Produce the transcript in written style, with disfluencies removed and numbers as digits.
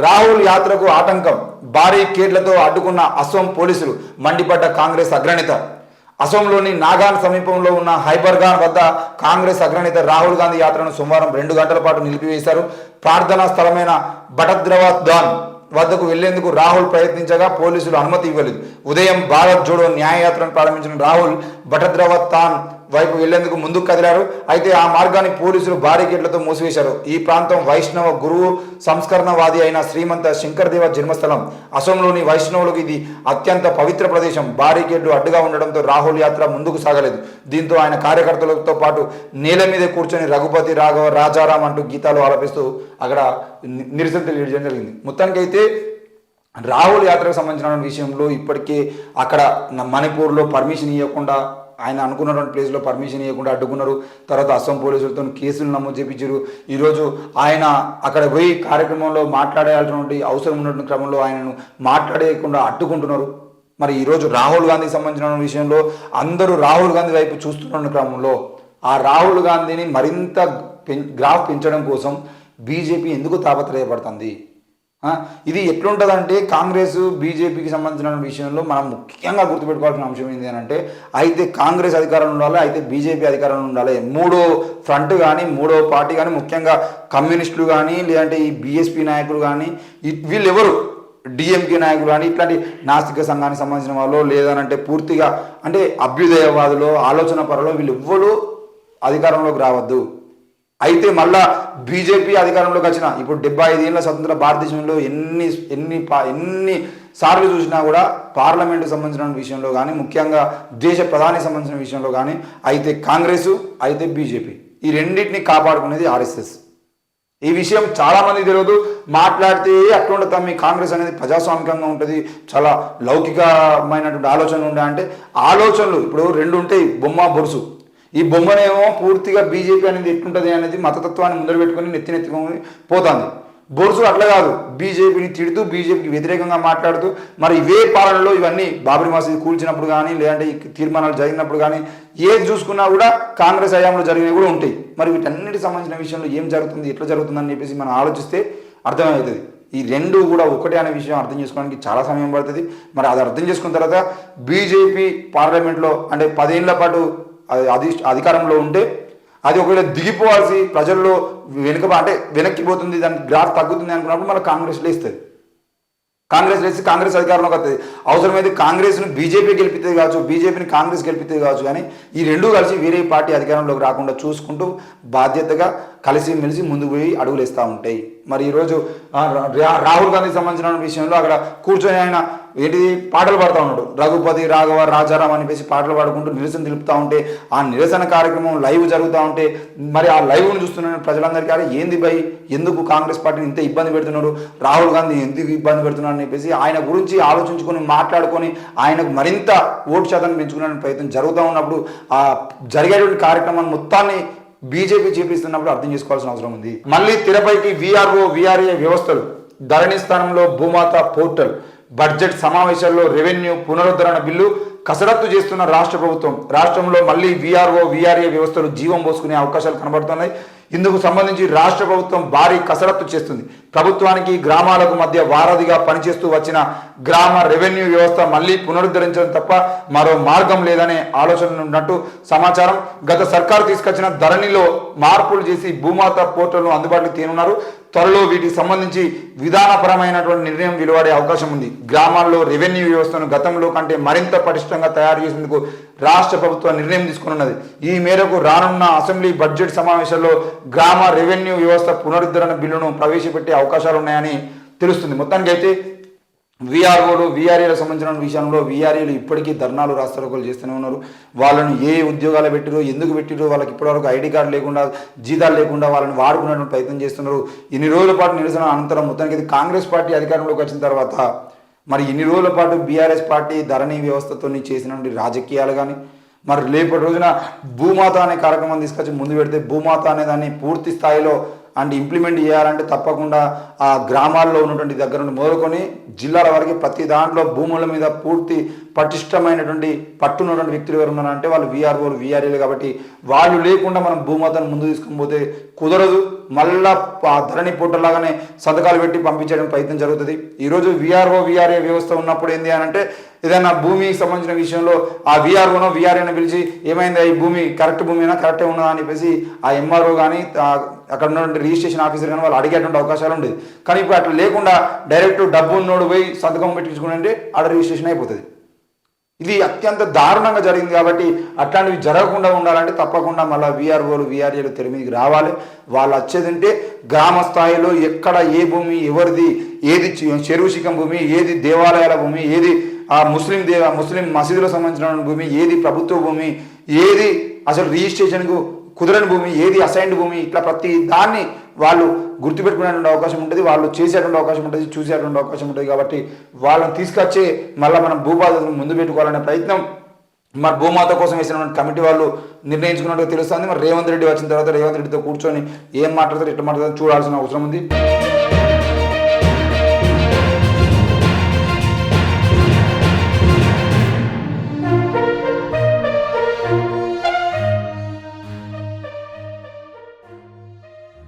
రాహుల్ యాత్రకు ఆటంకం, భారీ కేడ్లతో అడ్డుకున్న అసోం పోలీసులు, మండిపడ్డ కాంగ్రెస్ అగ్రనేత. అసోంలోని నాగాన్ సమీపంలో ఉన్న హైబర్గాన్ వద్ద కాంగ్రెస్ అగ్రనేత రాహుల్ గాంధీ యాత్రను సోమవారం 2 గంటల పాటు నిలిపివేశారు. ప్రార్థనా స్థలమైన బటద్రవత్ దాన్ వద్దకు వెళ్లేందుకు రాహుల్ ప్రయత్నించగా పోలీసులు అనుమతి ఇవ్వలేదు. ఉదయం భారత్ జోడో న్యాయయాత్రను ప్రారంభించిన రాహుల్ బటద్రవత్ దాన్ వైపు వెళ్లేందుకు ముందుకు కదిలారు. అయితే ఆ మార్గాన్ని పోలీసులు బారికేడ్లతో మూసివేశారు. ఈ ప్రాంతం వైష్ణవ గురువు సంస్కరణవాది అయిన శ్రీమంత శంకరదేవ జన్మస్థలం. అసోంలోని వైష్ణవులకు ఇది అత్యంత పవిత్ర ప్రదేశం. బారికేడ్లు అడ్డుగా ఉండడంతో రాహుల్ యాత్ర ముందుకు సాగలేదు. దీంతో ఆయన కార్యకర్తలతో పాటు నేల మీద కూర్చొని రఘుపతి రాఘవ రాజారాం అంటూ గీతాలు ఆలపిస్తూ అక్కడ నిరసన తెలియజేయడం జరిగింది. మొత్తానికైతే రాహుల్ యాత్రకు సంబంధించిన విషయంలో ఇప్పటికే అక్కడ మణిపూర్లో పర్మిషన్ ఇవ్వకుండా, ఆయన అనుకున్నటువంటి ప్లేస్లో పర్మిషన్ ఇవ్వకుండా అడ్డుకున్నారు. తర్వాత అస్సాం పోలీసులతో కేసులు నమోదు చేయించారు. ఈరోజు ఆయన అక్కడ పోయి కార్యక్రమంలో మాట్లాడాల్సినటువంటి అవసరం ఉన్నటువంటి క్రమంలో ఆయనను మాట్లాడేయకుండా అడ్డుకుంటున్నారు. మరి ఈరోజు రాహుల్ గాంధీకి సంబంధించిన విషయంలో అందరూ రాహుల్ గాంధీ వైపు చూస్తున్న క్రమంలో ఆ రాహుల్ గాంధీని మరింత గ్రాఫ్ పెంచడం కోసం బీజేపీ ఎందుకు తాపత్రయపడుతుంది? ఇది ఎట్లుంటుందంటే కాంగ్రెస్ బీజేపీకి సంబంధించిన విషయంలో మనం ముఖ్యంగా గుర్తుపెట్టుకోవాల్సిన అంశం ఏంటి అని అంటే, అయితే కాంగ్రెస్ అధికారంలో ఉండాలి, అయితే బీజేపీ అధికారంలో ఉండాలి. మూడో ఫ్రంట్ కానీ మూడో పార్టీ కానీ, ముఖ్యంగా కమ్యూనిస్టులు కానీ లేదంటే ఈ బీఎస్పీ నాయకులు కానీ వీళ్ళెవరు డిఎంకే నాయకులు కానీ ఇట్లాంటి నాస్తిక సంఘానికి సంబంధించిన వాళ్ళు లేదనంటే పూర్తిగా అంటే అభ్యుదయవాదులు ఆలోచన పరులు వీళ్ళు ఎవ్వరు అధికారంలోకి రావద్దు. అయితే మళ్ళా బీజేపీ అధికారంలోకి వచ్చిన ఇప్పుడు 75 ఏళ్ళ స్వతంత్ర భారతదేశంలో ఎన్ని సార్లు చూసినా కూడా పార్లమెంటుకు సంబంధించిన విషయంలో కానీ ముఖ్యంగా దేశ ప్రధానికి సంబంధించిన విషయంలో కానీ అయితే కాంగ్రెస్ అయితే బీజేపీ ఈ రెండింటిని కాపాడుకునేది ఆర్ఎస్ఎస్. ఈ విషయం చాలామంది తెలియదు. మాట్లాడితే అట్లా మీ కాంగ్రెస్ అనేది ప్రజాస్వామికంగా ఉంటుంది, చాలా లౌకికమైనటువంటి ఆలోచనలు ఉంటాయి అంటే ఆలోచనలు ఇప్పుడు 2 ఉంటాయి, బొమ్మ బొరుసు. ఈ బొమ్మనేమో పూర్తిగా బీజేపీ అనేది ఎట్లుంటుంది అనేది మతతత్వాన్ని ముందర పెట్టుకొని నెత్తికొని పోతుంది. బొరుసు అట్లా కాదు, బీజేపీని తిడుతూ బీజేపీకి వ్యతిరేకంగా మాట్లాడుతూ మరి ఇవే పాలనలో ఇవన్నీ బాబరీ మసీదు కూల్చినప్పుడు కానీ లేదంటే ఈ తీర్మానాలు జరిగినప్పుడు కానీ ఏది చూసుకున్నా కూడా కాంగ్రెస్ హయాంలో జరిగినవి కూడా ఉంటాయి. మరి వీటన్నిటికి సంబంధించిన విషయంలో ఏం జరుగుతుంది ఎట్లా జరుగుతుందని చెప్పేసి మనం ఆలోచిస్తే అర్థమవుతుంది. ఈ రెండు కూడా ఒకటే అనే విషయం అర్థం చేసుకోవడానికి చాలా సమయం పడుతుంది. మరి అది అర్థం చేసుకున్న తర్వాత బీజేపీ పార్లమెంట్లో అంటే 10 ఏళ్ల పాటు అధికారంలో ఉంటే అది ఒకవేళ దిగిపోవాల్సి ప్రజల్లో వెనక్కిపోతుంది, దానికి గ్రాఫ్ తగ్గుతుంది అనుకున్నప్పుడు మన కాంగ్రెస్ లేస్తుంది. కాంగ్రెస్ అధికారంలోకి వస్తుంది. అవసరమైతే కాంగ్రెస్ను బీజేపీ గెలిపితే కావచ్చు, బీజేపీని కాంగ్రెస్ గెలిపితే కావచ్చు, కానీ ఈ రెండూ కలిసి వేరే పార్టీ అధికారంలోకి రాకుండా చూసుకుంటూ బాధ్యతగా కలిసిమెలిసి ముందుకు పోయి అడుగులు వేస్తూ ఉంటాయి. మరి ఈరోజు రాహుల్ గాంధీకి సంబంధించిన విషయంలో అక్కడ కూర్చొని ఆయన ఏంటిది పాటలు పాడుతూ ఉన్నాడు, రఘుపతి రాఘవ రాజారాం అనిపేసి పాటలు పాడుకుంటూ నిరసన తెలుపుతూ ఉంటే ఆ నిరసన కార్యక్రమం లైవ్ జరుగుతూ ఉంటే మరి ఆ లైవ్ను చూస్తున్న ప్రజలందరికీ అరే ఏంది భయ్, ఎందుకు కాంగ్రెస్ పార్టీని ఇంత ఇబ్బంది పెడుతున్నారు, రాహుల్ గాంధీ ఎందుకు ఇబ్బంది పెడుతున్నారు అని చెప్పేసి ఆయన గురించి ఆలోచించుకొని మాట్లాడుకొని ఆయనకు మరింత ఓటు శాతం పెంచుకునే ప్రయత్నం జరుగుతూ ఉన్నప్పుడు ఆ జరిగేటువంటి కార్యక్రమాన్ని మొత్తాన్ని బీజేపీ చేపిస్తున్నప్పుడు అర్థం చేసుకోవాల్సిన అవసరం ఉంది. మళ్ళీ తెరపైకి విఆర్ఏ వ్యవస్థలు, ధరణి స్థానంలో భూమాత పోర్టల్, బడ్జెట్ సమావేశాల్లో రెవెన్యూ పునరుద్ధరణ బిల్లు కసరత్తు చేస్తున్న రాష్ట్ర ప్రభుత్వం. రాష్ట్రంలో మళ్ళీ విఆర్ఏ వ్యవస్థలు జీవం పోసుకునే అవకాశాలు కనబడుతున్నాయి. ఇందుకు సంబంధించి రాష్ట్ర ప్రభుత్వం భారీ కసరత్తు చేస్తుంది. ప్రభుత్వానికి గ్రామాలకు మధ్య వారధిగా పనిచేస్తూ వచ్చిన గ్రామ రెవెన్యూ వ్యవస్థ మళ్ళీ పునరుద్ధరించడం తప్ప మరో మార్గం లేదనే ఆలోచన ఉన్నట్టు సమాచారం. గత సర్కారు తీసుకొచ్చిన ధరణిలో మార్పులు చేసి భూమాత పోర్టల్ను అందుబాటులోకి తేనున్నారు. త్వరలో వీటికి సంబంధించి విధానపరమైనటువంటి నిర్ణయం వెలువడే అవకాశం ఉంది. గ్రామాల్లో రెవెన్యూ వ్యవస్థను గతంలో కంటే మరింత పటిష్టంగా తయారు చేసేందుకు రాష్ట్ర ప్రభుత్వం నిర్ణయం తీసుకున్నది. ఈ మేరకు రానున్న అసెంబ్లీ బడ్జెట్ సమావేశాల్లో గ్రామ రెవెన్యూ వ్యవస్థ పునరుద్ధరణ బిల్లును ప్రవేశపెట్టే అవకాశాలు ఉన్నాయని తెలుస్తుంది. మొత్తానికైతే విఆర్ఏలకు సంబంధించిన విషయంలో విఆర్ఏలు ఇప్పటికీ ధర్నాలు రాస్తారోకోలు చేస్తూనే ఉన్నారు. వాళ్ళను ఏ ఉద్యోగాలు పెట్టిరో ఎందుకు పెట్టిరో వాళ్ళకి ఇప్పటివరకు ఐడి కార్డు లేకుండా జీతాలు లేకుండా వాళ్ళని వాడుకునేటువంటి ప్రయత్నం చేస్తున్నారు. ఇన్ని రోజుల పాటు నిరసన అనంతరం మొత్తానికి కాంగ్రెస్ పార్టీ అధికారంలోకి వచ్చిన తర్వాత మరి ఇన్ని రోజుల పాటు బీఆర్ఎస్ పార్టీ ధరణి వ్యవస్థతో చేసినటువంటి రాజకీయాలు కానీ మరి రేపటి రోజున భూమాత అనే కార్యక్రమం తీసుకొచ్చి ముందు పెడితే భూమాత అనే దాన్ని పూర్తి స్థాయిలో అండ్ ఇంప్లిమెంట్ చేయాలంటే తప్పకుండా ఆ గ్రామాల్లో ఉన్నటువంటి దగ్గర నుండి మొదలుకొని జిల్లాల వరకు ప్రతి దాంట్లో భూముల మీద పూర్తి పటిష్టమైనటువంటి పట్టున్నటువంటి వ్యక్తులు ఎవరు ఉన్నారంటే వాళ్ళు వీఆర్ఓలు వీఆర్ఏలు. కాబట్టి వాళ్ళు లేకుండా మనం భూమాతను ముందు తీసుకుని పోతే కుదరదు. మళ్ళా ధరణి పోర్టల్ సంతకాలు పెట్టి పంపించడం ప్రయత్నం జరుగుతుంది. ఈరోజు వీఆర్ఓ వీఆర్ఏ వ్యవస్థ ఉన్నప్పుడు ఏంది అని అంటే ఏదైనా భూమికి సంబంధించిన విషయంలో ఆ వీఆర్ఓనో వీఆర్ఏనో పిలిచి ఏమైంది ఈ భూమి కరెక్ట్ భూమినా కరెక్టే ఉన్నదా అని చెప్పేసి ఆ ఎంఆర్ఓ కానీ అక్కడ ఉన్నటువంటి రిజిస్ట్రేషన్ ఆఫీసర్ కానీ వాళ్ళు అడిగేటువంటి అవకాశాలు ఉండేది. కానీ ఇప్పుడు అట్లా లేకుండా డైరెక్ట్ డబ్బు ఉన్నోడు పోయి సంతకం పెట్టించుకుంటే ఆడ రిజిస్ట్రేషన్ అయిపోతుంది. ఇది అత్యంత దారుణంగా జరిగింది. కాబట్టి అట్లాంటివి జరగకుండా ఉండాలంటే తప్పకుండా మళ్ళీ వీఆర్ఓలు వీఆర్ఏలు తెర మీదకి రావాలి. వాళ్ళు వచ్చేదంటే గ్రామ స్థాయిలో ఎక్కడ ఏ భూమి ఎవరిది, ఏది చెరువు శిఖం భూమి, ఏది దేవాలయాల భూమి, ఏది ముస్లిం మసీదులకు సంబంధించిన భూమి, ఏది ప్రభుత్వ భూమి, ఏది అసలు రిజిస్ట్రేషన్కు కుదరని భూమి, ఏది అసైన్డ్ భూమి, ఇట్లా ప్రతి దాన్ని వాళ్ళు గుర్తుపెట్టుకునేటువంటి అవకాశం ఉంటుంది, వాళ్ళు చేసేటువంటి అవకాశం ఉంటుంది, చూసేటువంటి అవకాశం ఉంటుంది. కాబట్టి వాళ్ళని తీసుకొచ్చి మళ్ళీ మనం భూబాధలను ముందు పెట్టుకోవాలనే ప్రయత్నం మరి భూమాత కోసం వేసినటువంటి కమిటీ వాళ్ళు నిర్ణయించుకున్నట్టుగా తెలుస్తుంది. మరి రేవంత్ రెడ్డి వచ్చిన తర్వాత రేవంత్ రెడ్డితో కూర్చొని ఏం మాట్లాడతారు ఎట్లా మాట్లాడతారు చూడాల్సిన అవసరం ఉంది.